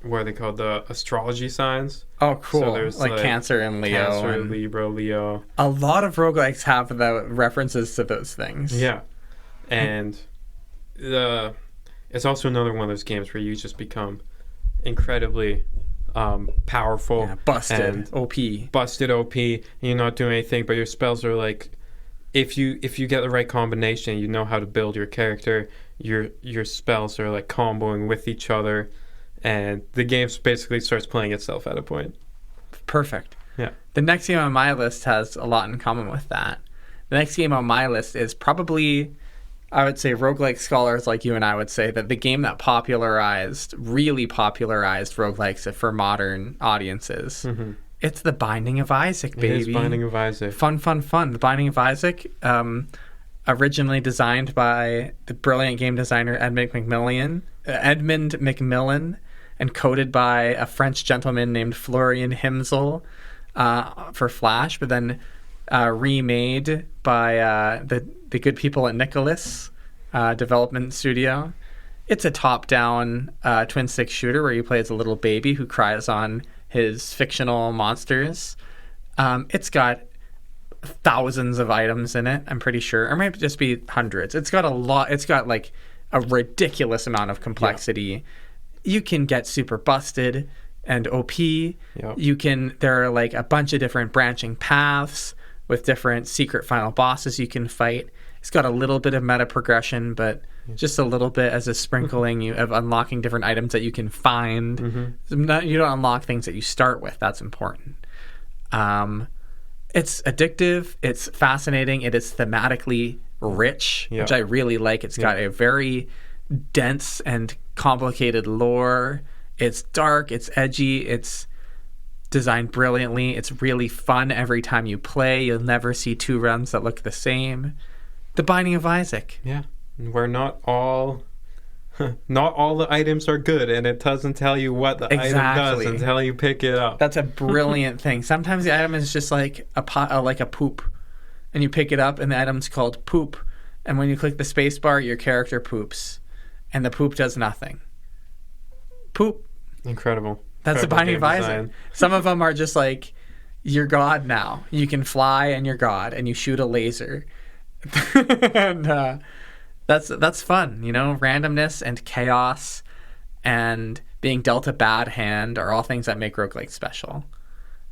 what are they called? The astrology signs. Oh, cool. So there's like Cancer and Leo. Cancer and Libra, Leo. A lot of roguelikes have the references to those things. Yeah. And it's also another one of those games where you just become incredibly powerful. Yeah, busted OP. Busted OP. And you're not doing anything, but your spells are like, if you get the right combination, you know how to build your character. your spells are like comboing with each other, and the game basically starts playing itself at a point. Perfect. Yeah. The next game on my list has a lot in common with that. The next game on my list is probably, I would say, roguelike scholars like you and I would say that the game that really popularized roguelikes for modern audiences. Mm-hmm. It's The Binding of Isaac, baby. It is Binding of Isaac. Fun. The Binding of Isaac, originally designed by the brilliant game designer Edmund Macmillan, and coded by a French gentleman named Florian Himsel for Flash, but then remade by the good people at Nicholas Development Studio. It's a top-down twin-stick shooter where you play as a little baby who cries on his fictional monsters. It's got thousands of items in it, I'm pretty sure. Or it might just be hundreds. It's got a lot. It's got like a ridiculous amount of complexity. Yeah. You can get super busted and OP. Yep. There are like a bunch of different branching paths with different secret final bosses you can fight. It's got a little bit of meta progression, but just a little bit as a sprinkling of unlocking different items that you can find. Mm-hmm. You don't unlock things that you start with. That's important. It's addictive. It's fascinating. It is thematically rich, which I really like. It's got a very dense and complicated lore. It's dark. It's edgy. It's designed brilliantly. It's really fun every time you play. You'll never see two runs that look the same. The Binding of Isaac. Yeah. Where not all the items are good, and it doesn't tell you what the item does until you pick it up. That's a brilliant thing. Sometimes the item is just like a poop, and you pick it up, and the item's called poop. And when you click the space bar, your character poops, and the poop does nothing. Poop. Incredible. That's the Binding of Isaac. Some of them are just like, you're God now. You can fly, and you're God, and you shoot a laser. And that's fun, randomness and chaos and being dealt a bad hand are all things that make roguelike special. All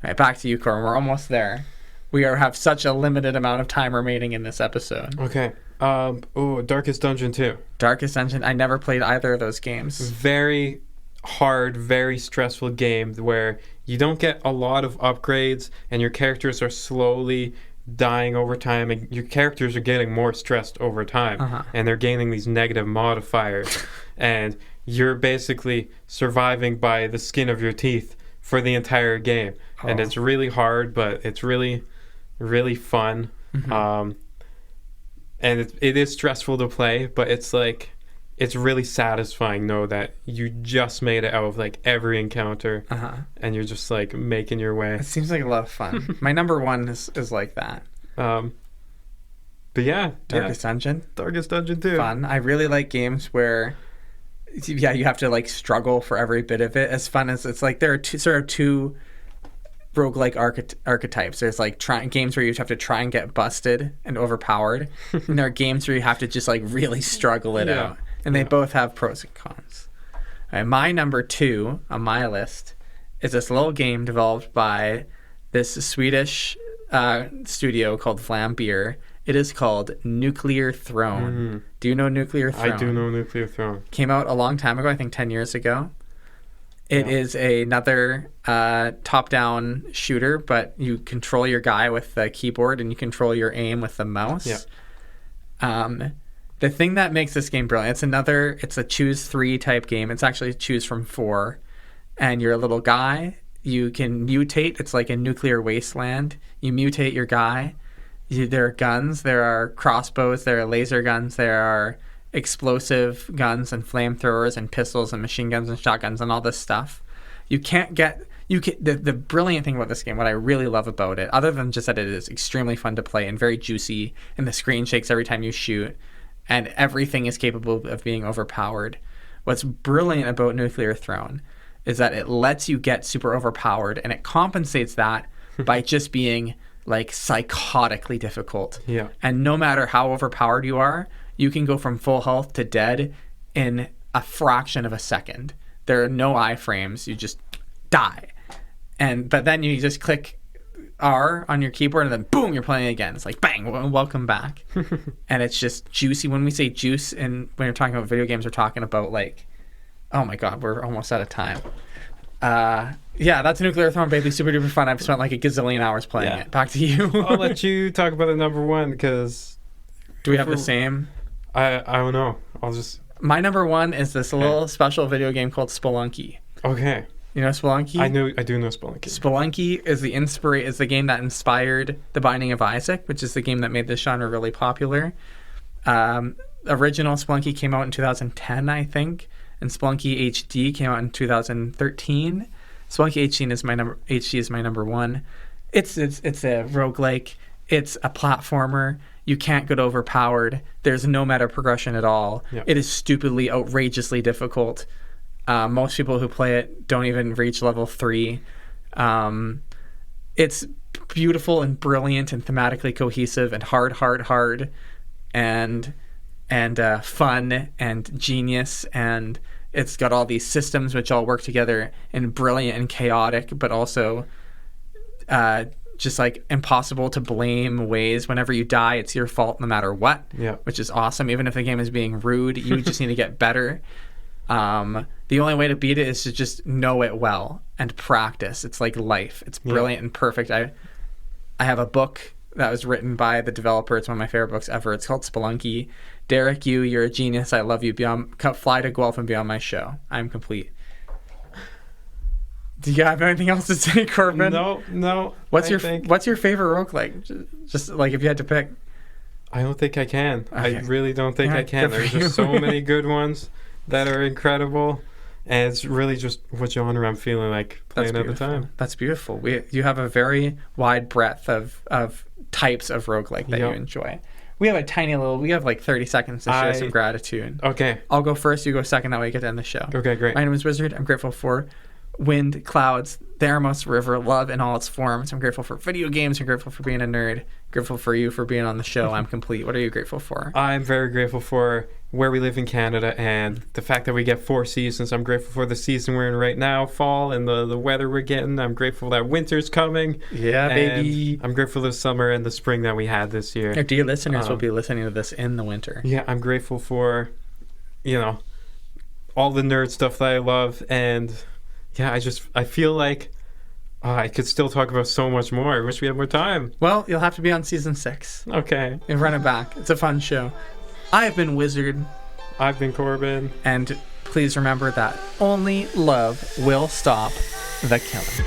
right, back to you, Corbin. We're almost there. We have such a limited amount of time remaining in this episode. Okay. Darkest Dungeon 2. Darkest Dungeon. I never played either of those games. Very hard, very stressful game where you don't get a lot of upgrades and your characters are slowly dying over time, and your characters are getting more stressed over time, and they're gaining these negative modifiers, and you're basically surviving by the skin of your teeth for the entire game. And it's really hard, but it's really, really fun. Mm-hmm. And it is stressful to play, but it's like, it's really satisfying know that you just made it out of like every encounter, and you're just like making your way. It seems like a lot of fun. My number one is like that. But yeah, Darkest Dungeon 2. Fun. I really like games where you have to like struggle for every bit of it. As fun as it's like, there are two roguelike archetypes. There's like games where you have to try and get busted and overpowered, and there are games where you have to just like really struggle it out. And they both have pros and cons. All right, my number 2 on my list is this little game developed by this Swedish studio called Vlambeer. It is called Nuclear Throne. Mm-hmm. Do you know Nuclear Throne? I do know Nuclear Throne. Came out a long time ago, I think 10 years ago. It is another top-down shooter, but you control your guy with the keyboard and you control your aim with the mouse. Yeah. The thing that makes this game brilliant, it's a choose 3 type game. It's actually choose from 4. And you're a little guy. You can mutate. It's like a nuclear wasteland. You mutate your guy. There are guns. There are crossbows. There are laser guns. There are explosive guns and flamethrowers and pistols and machine guns and shotguns and all this stuff. The brilliant thing about this game, what I really love about it, other than just that it is extremely fun to play and very juicy, and the screen shakes every time you shoot, and everything is capable of being overpowered. What's brilliant about Nuclear Throne is that it lets you get super overpowered, and it compensates that by just being like psychotically difficult. Yeah. And no matter how overpowered you are, you can go from full health to dead in a fraction of a second. There are no iframes. You just die. But then you just click R on your keyboard, and then boom, you're playing again. It's like bang, welcome back. And it's just juicy. When we say juice, and when you're talking about video games, we're talking about like, oh my god, we're almost out of time. Yeah, that's Nuclear Throne, baby. Super duper fun. I've spent like a gazillion hours playing it. Back to you. I'll let you talk about the number one because. Do we have the same? I don't know. I'll just. My number one is this little special video game called Spelunky. Okay. You know Spelunky? I do know Spelunky. Spelunky is the game that inspired The Binding of Isaac, which is the game that made this genre really popular. Original Spelunky came out in 2010, I think, and Spelunky HD came out in 2013. Spelunky HD is my number one. It's a roguelike. It's a platformer. You can't get overpowered. There's no meta progression at all. Yep. It is stupidly, outrageously difficult. Most people who play it don't even reach level 3. It's beautiful and brilliant and thematically cohesive and hard, and fun and genius, and it's got all these systems which all work together in brilliant and chaotic, but also just like impossible to blame ways. Whenever you die, it's your fault no matter what, which is awesome. Even if the game is being rude, you just need to get better. The only way to beat it is to just know it well and practice. It's like life. It's brilliant and perfect. I have a book that was written by the developer. It's one of my favorite books ever. It's called Spelunky. Derek, you're a genius. I love you. Fly to Guelph and be on my show. I'm complete. Do you have anything else to say, Corbin? No. What's your favorite roguelike? Just like if you had to pick. I don't think I can. Okay. I really don't think I can. There's just so many good ones that are incredible, and it's really just what genre I'm feeling like playing at the time. That's beautiful. You have a very wide breadth of types of roguelike that you enjoy. We have a tiny little. We have like 30 seconds to share some gratitude. Okay. I'll go first. You go second. That way you get to end the show. Okay, great. My name is Wizard. I'm grateful for wind, clouds, the Eremos River, love in all its forms. I'm grateful for video games. I'm grateful for being a nerd. Grateful for you for being on the show. I'm complete. What are you grateful for? I'm very grateful for where we live in Canada and the fact that we get 4 seasons. I'm grateful for the season we're in right now, fall, and the weather we're getting. I'm grateful that winter's coming. Yeah, baby. I'm grateful for the summer and the spring that we had this year. Our dear listeners will be listening to this in the winter. Yeah, I'm grateful for, all the nerd stuff that I love. And yeah, I feel like I could still talk about so much more. I wish we had more time. Well, you'll have to be on season 6. Okay. And run it back. It's a fun show. I have been Wizard. I've been Corbin. And please remember that only love will stop the killing.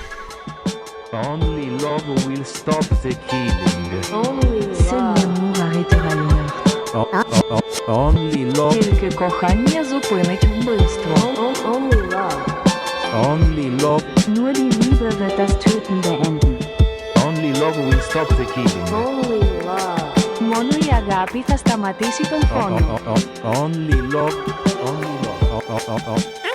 Only love will stop the killing. Only Seul l'amour arrêtera le meurtre. Only love. Тільки кохання зупинить вбивство. Only love. Only love. Nur die Liebe wird das Töten beenden. Only love will stop the killing. Only love. Μόνο η αγάπη θα σταματήσει τον φόνο. Only love. Only love.